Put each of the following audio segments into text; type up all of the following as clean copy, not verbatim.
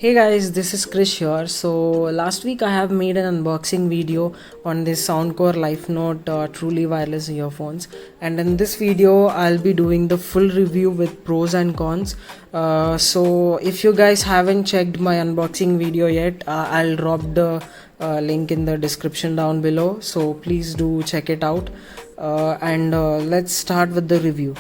Hey guys, this is Krish here. So last week I have made an unboxing video on this Soundcore LifeNote truly wireless earphones, and in this video I'll be doing the full review with pros and cons. So if you guys haven't checked my unboxing video yet, I'll drop the link in the description down below. So please do check it out, and let's start with the review.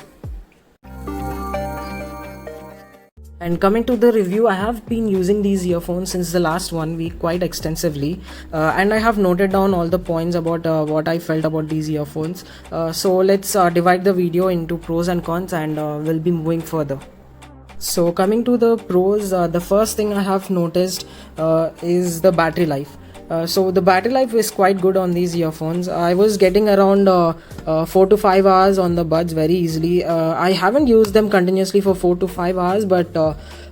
And coming to the review, I have been using these earphones since the last 1 week quite extensively, and I have noted down all the points about what I felt about these earphones. So let's divide the video into pros and cons, and we'll be moving further. So coming to the pros, the first thing I have noticed is the battery life. So the battery life is quite good on these earphones. I was getting around 4 to 5 hours on the buds very easily. I haven't used them continuously for 4 to 5 hours, but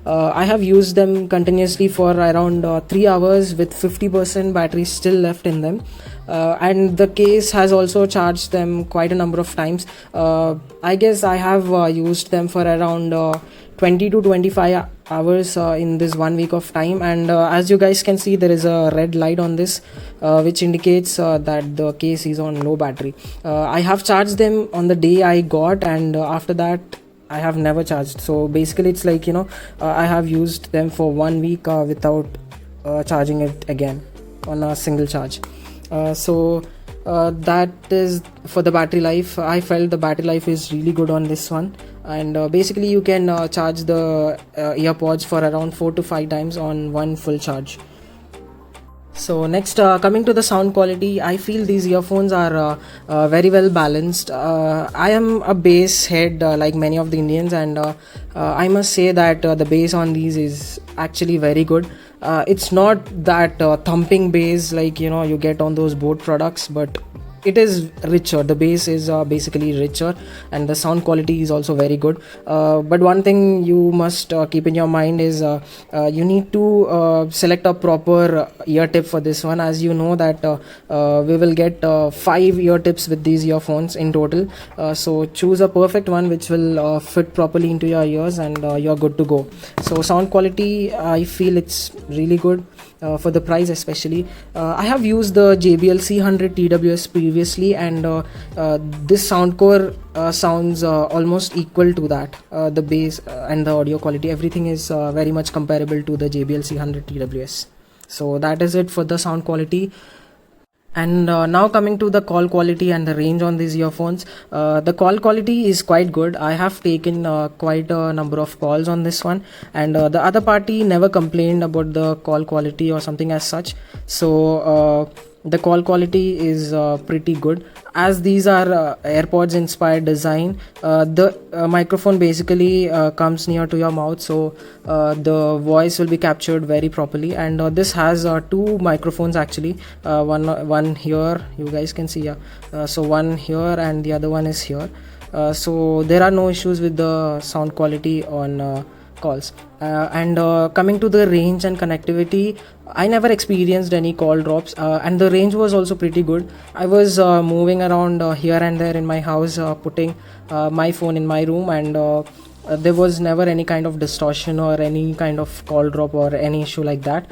I have used them continuously for around 3 hours with 50% battery still left in them. And the case has also charged them quite a number of times. I guess I have used them for around 20 to 25 hours in this 1 week of time, and as you guys can see, there is a red light on this which indicates that the case is on low battery. I have charged them on the day I got, and after that I have never charged. So basically it's like, I have used them for 1 week without charging it again on a single charge. So that is for the battery life. I felt the battery life is really good on this one, and basically you can charge the earpods for around 4 to 5 times on one full charge. So next, coming to the sound quality, I feel these earphones are very well balanced. I am a bass head like many of the Indians, and I must say that the bass on these is actually very good. It's not that thumping bass like you get on those Bode products, but it is richer. The bass is basically richer, and the sound quality is also very good. But one thing you must keep in your mind is you need to select a proper ear tip for this one, as you know that we will get 5 ear tips with these earphones in total. So choose a perfect one which will fit properly into your ears, and you're good to go. So sound quality, I feel it's really good. For the price especially, I have used the JBL C100 TWS previously, and this Soundcore sounds almost equal to that. The bass and the audio quality, everything is very much comparable to the JBL C100 TWS. So that is it for the sound quality. And now coming to the call quality and the range on these earphones, the call quality is quite good. I have taken quite a number of calls on this one, and the other party never complained about the call quality or something as such. So the call quality is pretty good, as these are AirPods inspired design. The microphone basically comes near to your mouth, so the voice will be captured very properly. And this has 2 microphones actually, one here, you guys can see. So one here and the other one is here. So there are no issues with the sound quality on calls. And coming to the range and connectivity, I never experienced any call drops, and the range was also pretty good. I was moving around here and there in my house, putting my phone in my room, and there was never any kind of distortion or any kind of call drop or any issue like that.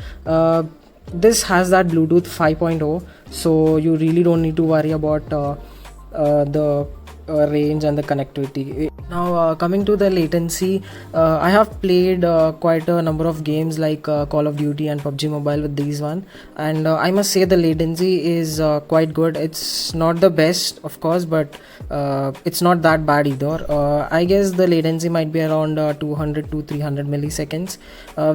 This has that Bluetooth 5.0, so you really don't need to worry about the range and the connectivity. Now coming to the latency, I have played quite a number of games like Call of Duty and PUBG Mobile with these one, and I must say the latency is quite good. It's not the best of course, but it's not that bad either. I guess the latency might be around 200 to 300 milliseconds,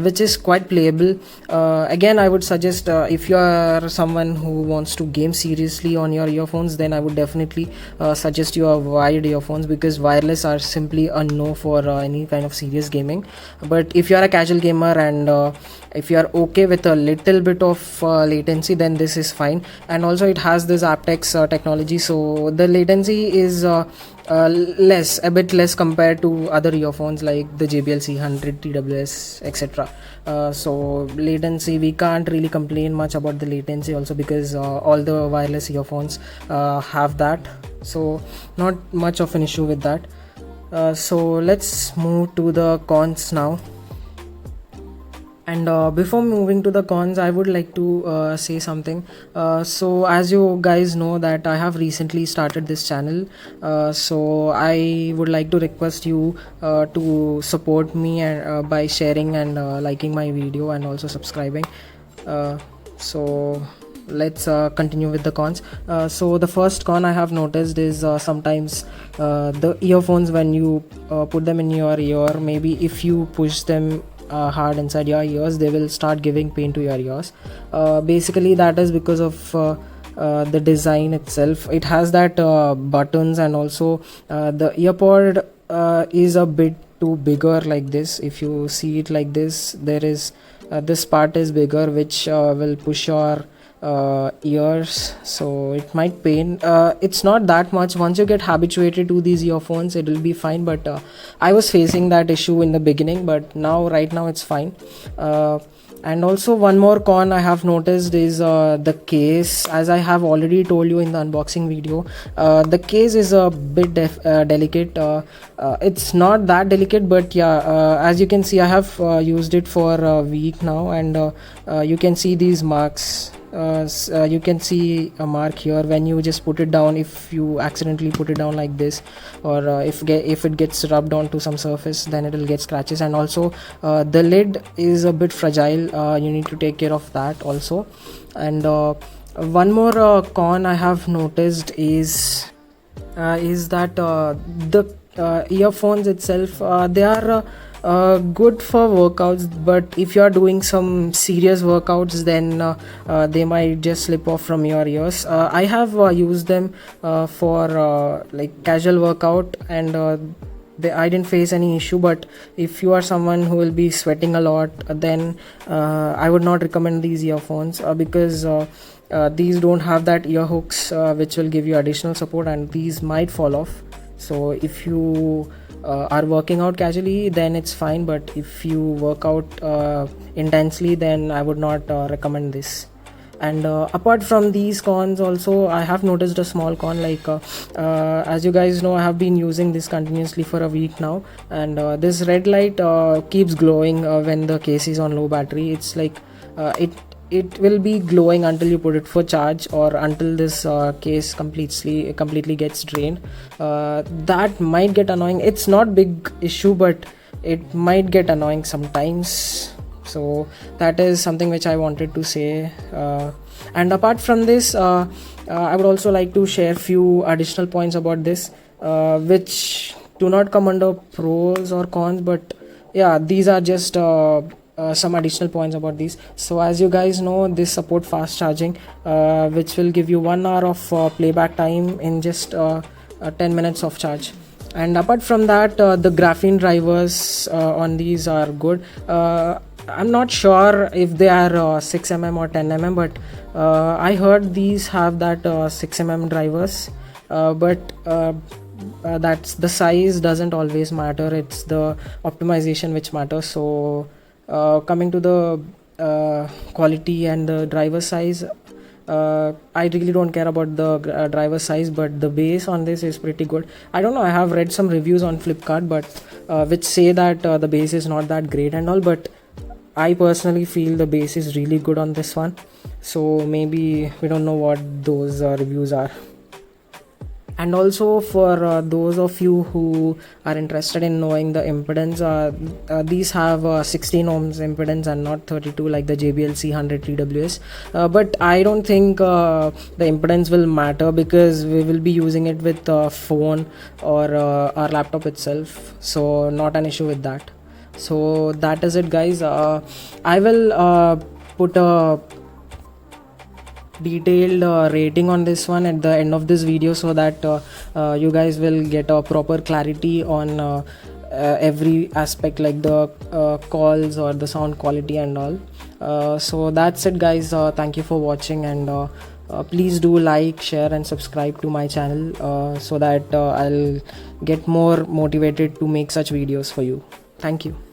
which is quite playable. Again, I would suggest if you are someone who wants to game seriously on your earphones, then I would definitely suggest you wired earphones, because wireless are simply a no for any kind of serious gaming. But if you are a casual gamer, and if you are okay with a little bit of latency, then this is fine. And also it has this aptX technology, so the latency is a bit less compared to other earphones like the JBL C100 TWS, etc. So latency, we can't really complain much about the latency also, because all the wireless earphones have that, so not much of an issue with that. So let's move to the cons now. And before moving to the cons, I would like to say something. So as you guys know that I have recently started this channel, so I would like to request you to support me and by sharing and liking my video and also subscribing. So let's continue with the cons. So the first con I have noticed is sometimes the earphones, when you put them in your ear, maybe if you push them hard inside your ears, they will start giving pain to your ears. Basically that is because of the design itself. It has that buttons, and also the earpod is a bit too bigger like this. If you see it like this, there is this part is bigger, which will push your ears, so it might pain. It's not that much. Once you get habituated to these earphones, it will be fine, but I was facing that issue in the beginning, but now right now it's fine. And also one more con I have noticed is the case. As I have already told you in the unboxing video, the case is a bit delicate. It's not that delicate, but yeah, as you can see, I have used it for a week now, and you can see these marks. You can see a mark here when you just put it down. If you accidentally put it down like this, or if it gets rubbed onto some surface, then it will get scratches. And also the lid is a bit fragile. You need to take care of that also. And one more con I have noticed is that the earphones itself, they are good for workouts, but if you are doing some serious workouts, then they might just slip off from your ears. I have used them for like casual workout, and I didn't face any issue. But if you are someone who will be sweating a lot, then I would not recommend these earphones, because these don't have that ear hooks which will give you additional support, and these might fall off. So if you are working out casually, then it's fine, but if you work out intensely, then I would not recommend this. And apart from these cons, also I have noticed a small con, like as you guys know, I have been using this continuously for a week now, and this red light keeps glowing when the case is on low battery. It's like it will be glowing until you put it for charge, or until this case completely gets drained. That might get annoying. It's not big issue, but it might get annoying sometimes. So that is something which I wanted to say. And apart from this, I would also like to share few additional points about this, which do not come under pros or cons, but yeah, these are just some additional points about these. So as you guys know, this support fast charging, which will give you 1 hour of playback time in just 10 minutes of charge. And apart from that, the graphene drivers on these are good. I'm not sure if they are 6mm or 10mm, but I heard these have that 6mm drivers, but that's the size doesn't always matter. It's the optimization which matters. So coming to the quality and the driver size, I really don't care about the driver size, but the base on this is pretty good. I don't know, I have read some reviews on Flipkart, but which say that the base is not that great and all, but I personally feel the base is really good on this one. So maybe we don't know what those reviews are. And also for those of you who are interested in knowing the impedance, these have 16 ohms impedance and not 32 like the JBL C100 TWS. But I don't think the impedance will matter, because we will be using it with phone or our laptop itself, so not an issue with that. So that is it, guys. I will put a detailed rating on this one at the end of this video, so that you guys will get a proper clarity on every aspect, like the calls or the sound quality and all. So that's it, guys. Thank you for watching, and please do like, share and subscribe to my channel, so that I'll get more motivated to make such videos for you. Thank you.